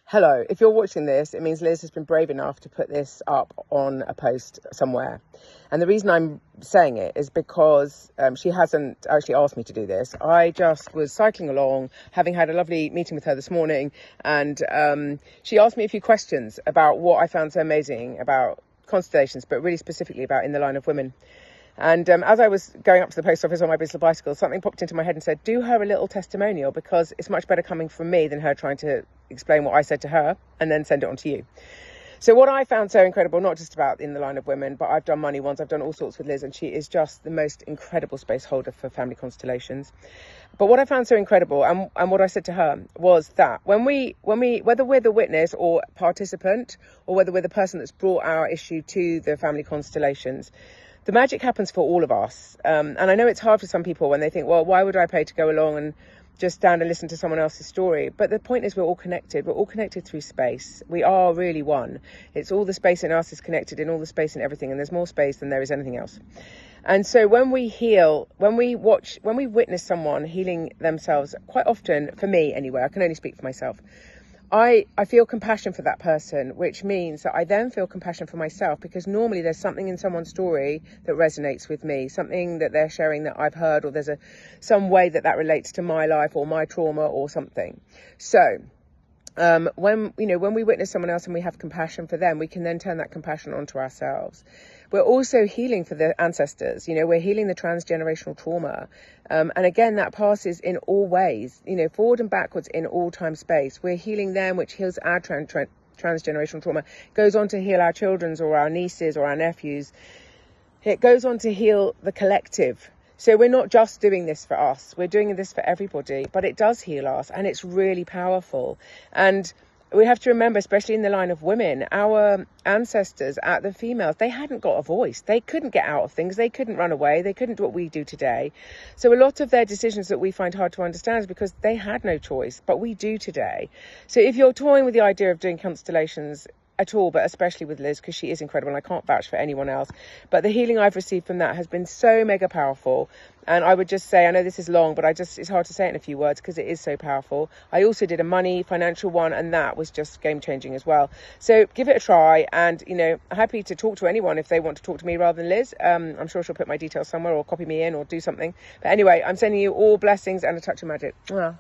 Hello, if you're watching this, it means Liz has been brave enough to put this up on a post somewhere. And the reason I'm saying it is because she hasn't actually asked me to do this. I just was cycling along, having had a lovely meeting with her this morning, and she asked me a few questions about what I found so amazing about constellations, but really specifically about In the Line of Women. And as I was going up to the post office on my business bicycle, something popped into my head and said, do her a little testimonial, because it's much better coming from me than her trying to explain what I said to her and then send it on to you. So what I found so incredible, not just about In the Line of Women, but I've done money ones, I've done all sorts with Liz, and she is just the most incredible space holder for family constellations. But what I found so incredible, and what I said to her, was that when we, whether we're the witness or participant, or whether we're the person that's brought our issue to the family constellations, the magic happens for all of us. And I know it's hard for some people when they think, well, why would I pay to go along and just stand and listen to someone else's story? But the point is, we're all connected. We're all connected through space. We are really one. It's all the space in us is connected in all the space in everything. And there's more space than there is anything else. And so when we heal, when we witness someone healing themselves, quite often, for me anyway, I can only speak for myself, I feel compassion for that person, which means that I then feel compassion for myself, because normally there's something in someone's story that resonates with me, something that they're sharing that I've heard, or there's some way that relates to my life or my trauma or something. So when we witness someone else and we have compassion for them, we can then turn that compassion onto ourselves. We're also healing for the ancestors. We're healing the transgenerational trauma. And again, that passes in all ways, forward and backwards in all time space. We're healing them, which heals our transgenerational trauma. It goes on to heal our children's or our nieces or our nephews. It goes on to heal the collective. So we're not just doing this for us, we're doing this for everybody, but it does heal us, and it's really powerful. And we have to remember, especially in the line of women, our ancestors, the females, they hadn't got a voice. They couldn't get out of things. They couldn't run away. They couldn't do what we do today. So a lot of their decisions that we find hard to understand is because they had no choice, but we do today. So if you're toying with the idea of doing constellations at all, but especially with Liz, because she is incredible and I can't vouch for anyone else, but the healing I've received from that has been so mega powerful. And I would just say, I know this is long, but it's hard to say it in a few words because it is so powerful. I also did a financial one, and that was just game changing as well. So give it a try, and happy to talk to anyone if they want to talk to me rather than Liz. I'm sure she'll put my details somewhere or copy me in or do something. But anyway, I'm sending you all blessings and a touch of magic. Mwah.